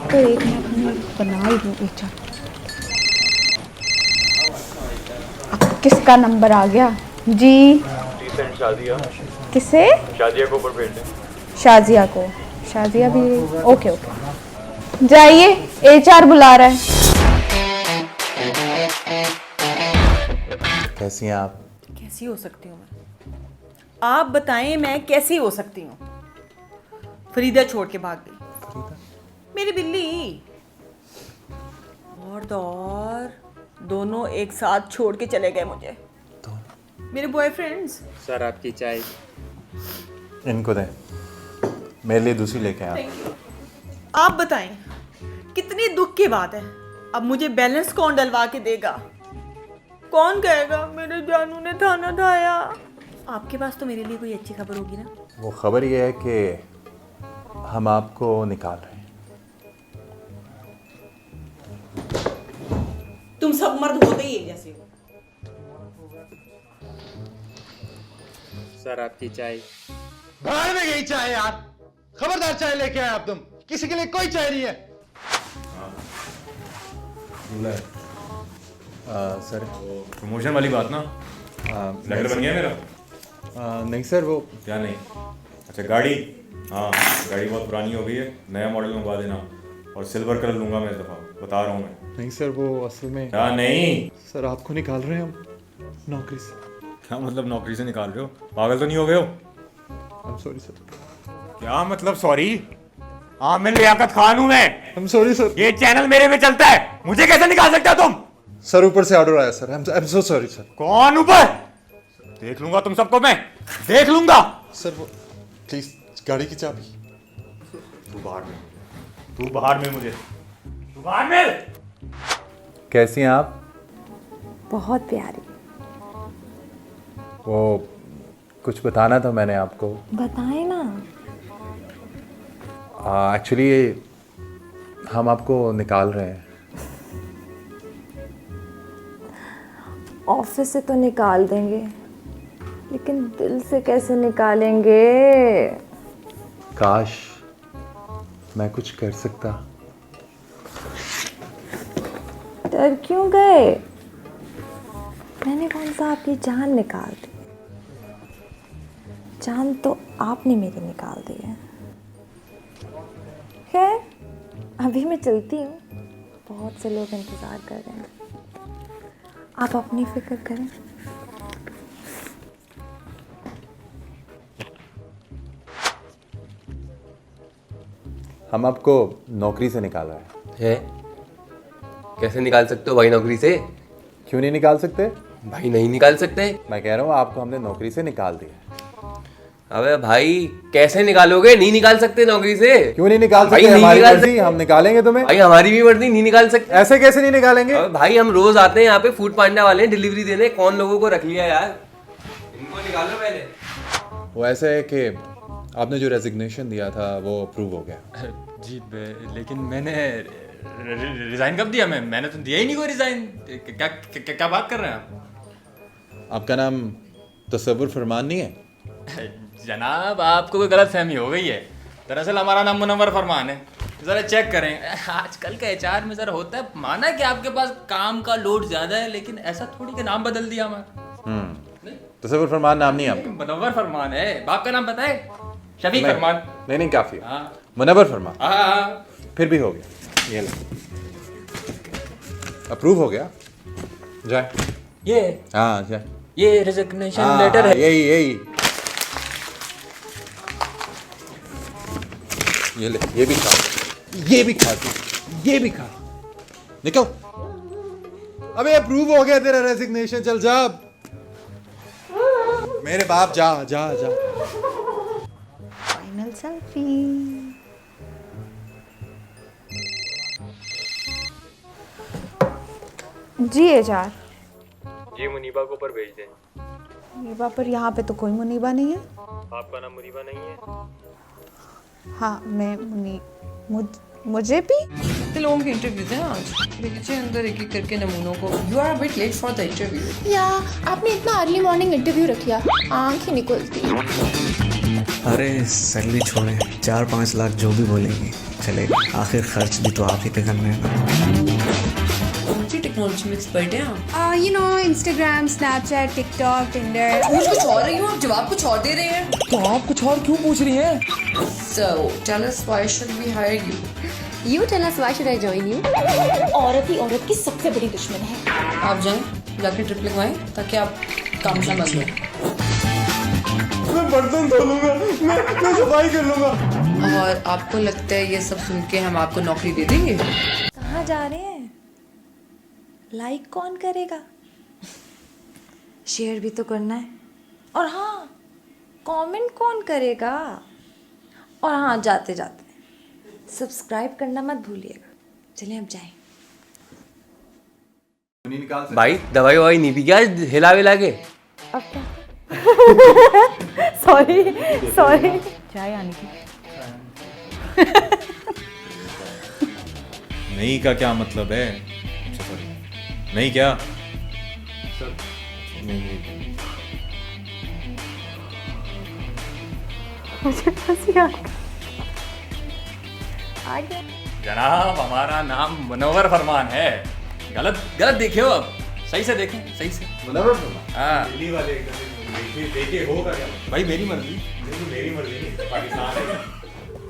तो एक मैं बना ही दूँ बेचा। अब किसका नंबर आ गया जी? शादिया। किसे? शादिया को ऊपर भेज दें। शाजिया को? शाजिया भी? ओके ओके, जाइए, एचआर बुला रहा है। कैसी हैं आप? कैसी हो सकती हूँ मैं? आप बताएं मैं कैसी हो सकती हूँ? फरीदा छोड़ के भाग गई। मेरी बिल्ली और दोनों एक साथ छोड़ के चले गए मुझे। मेरे बॉयफ्रेंड्स। सर आपकी चाय। इनको दें, मेरे लिए दूसरी लेके आए। आप बताएं कितनी दुख की बात है, अब मुझे बैलेंस कौन डलवा के देगा? कौन कहेगा मेरे जानू ने थाना धाया? आपके पास तो मेरे लिए कोई अच्छी खबर होगी ना? वो खबर ये है कि हम आपको निकाल रहे हैं। तुम सब मर्द होते ही एक जैसे हो। सर आपकी चाय। बाहर में गई चाय यार, खबरदार चाय लेके आए आप। तुम किसी के लिए कोई चाय नहीं है। सर प्रमोशन वाली बात ना, लेटर बन गया मेरा? नहीं सर, वो क्या नहीं? अच्छा गाड़ी, हाँ गाड़ी बहुत पुरानी हो गई है, नया मॉडल मंगवा देना और सिल्वर कलर लूंगा मैं इस दफ़ा, बता रहा हूँ मैं। नहीं सर, वो असल में क्या नहीं? सर आपको निकाल रहे हैं हम नौकरी से। क्या मतलब नौकरी से निकाल रहे हो? पागल तो नहीं हो गए हो? I'm sorry sir. क्या मतलब सॉरी? आमिर लियाकत खान हूँ मैं। I'm sorry sir. ये चैनल मेरे में चलता है, मुझे कैसे निकाल सकते हो तुम? सर ऊपर से ऑर्डर आया sir. I'm so sorry sir. कौन ऊपर? देख लूंगा तुम सबको, मैं देख लूंगा। सर वो प्लीज गाड़ी की चाबी। तू बाहर में, तू बाहर में, मुझे तू बाहर में। कैसी हैं आप? बहुत प्यारी। वो कुछ बताना था मैंने आपको। बताए ना। एक्चुअली हम आपको निकाल रहे हैं। ऑफिस से तो निकाल देंगे, लेकिन दिल से कैसे निकालेंगे? काश मैं कुछ कर सकता। डर क्यों गए? मैंने कौन सा आपकी जान निकाल दी? जान तो आपने मेरी निकाल दी है। खैर अभी मैं चलती हूँ, बहुत से लोग इंतज़ार कर रहे हैं। आप अपनी फिक्र करें। हम आपको नौकरी से निकाल रहे हैं। है? कैसे निकाल सकते हो भाई नौकरी से? क्यों नहीं निकाल सकते? भाई नहीं निकाल सकते। मैं कह रहा हूँ आपको हमने नौकरी से निकाल दिया। अबे भाई कैसे निकालोगे? नहीं निकाल सकते नौकरी से। क्यों नहीं निकाल भाई सकते? नहीं हमारी निकाल मर्जी, हम निकालेंगे तुम्हें। भाई हमारी भी मर्जी, नहीं निकाल सकते। ऐसे कैसे नहीं निकालेंगे? अबे भाई हम रोज आते हैं यहाँ पे, फूड पांडा वाले हैं डिलीवरी देने, कौन लोगों को रख लिया यार? इनको निकालो पहले। वो ऐसा है कि आपने जो रेजिग्नेशन दिया था वो अप्रूव हो गया। जी लेकिन मैंने रिजाइन कब दिया? मैंने तो दिया ही नहीं कोई रिजाइन। क्या बात कर रहे हैं आप? आपका नाम तसव्वुर फरमान नहीं है? जनाब आपको कोई गलत फहमी हो गई है। दरअसल हमारा नाम मुनव्वर फरमान है। ज़रा चेक करें, आजकल का एचआर में ज़रा होता है। माना कि आपके पास काम का लोड ज़्यादा है, लेकिन ऐसा थोड़ी कि नाम बदल दिया हमारा। तसव्वुर फरमान नाम नहीं है आपका? मुनव्वर फरमान है। बाप का नाम पता है? शफीक फरमान। नहीं काफी है। हाँ मुनव्वर फरमान। हाँ। फिर भी हो गया, ये लो, अप्रूव हो गया। जाए। ये हाँ जाए। ये रेजिग्नेशन हाँ, लेटर है। यही ये ले, ये भी खा, ये भी खा तू, ये भी खा। निकल। अबे अप्रूव हो गया तेरा रेजिग्नेशन, चल जा अब। मेरे बाप जा जा जा। Final selfie. जी एचआर। ये मुनीबा को ऊपर भेज दें। मुनीबा पर? यहाँ पे तो कोई मुनीबा नहीं है। आपका नाम मुनीबा नहीं है? हाँ मैं मुझे भी कितने लोगों के इंटरव्यूज हैं आज? देखिए अंदर एक एक करके नमूनों को। You are bit late for the interview. या आपने इतना अर्ली मॉर्निंग इंटरव्यू रखा, आँख ही निकलती। अरे सैलरी छोड़े, 4-5 लाख जो भी बोलेंगे चले, आखिर खर्च भी तो आप ही पे करना है ना। कौन सी टेक्नोलॉजी में एक्सपर्ट हैं आप? You know Instagram, Snapchat, TikTok, Tinder. पूछ कुछ और रही हूँ, आप जवाब कुछ और दे रहे हैं। तो आप कुछ और क्यों पूछ रही हैं? So, tell us why should we hire you? You tell us why should I join you? औरत ही औरत की सबसे बड़ी दुश्मन है। आप जाएं, जाके ट्रिप लगवाएं ताकि आप काम से मत लें। मैं बर्तन धो लूंगा, मैं सफाई कर लूंगा। और आपको लगता है ये सब सुन के हम आपको नौकरी दे देंगे? कहाँ जा रहे हैं? लाइक कौन करेगा? शेयर भी तो करना है। और हाँ, कमेंट कौन करेगा? और हाँ, जाते जाते सब्सक्राइब करना मत भूलिएगा। चलिए अब जाएं। भाई दवाई ववाई नहीं पी क्या हिला विला के? अब क्या? सॉरी चाय आनी थी। नहीं का क्या मतलब है? अच्छा सॉरी, नहीं क्या सर? नहीं मुझे हंसी आ गया। जनाब हमारा नाम मुनव्वर फरमान है। गलत गलत देखे हो, अब सही से देखें, सही से। मुनव्वर फरमान? हाँ दिल्ली वाले एकदम देखे होगा क्या? भाई मेरी मर्जी। मेरी मर्जी नहीं, पाकिस्तान है।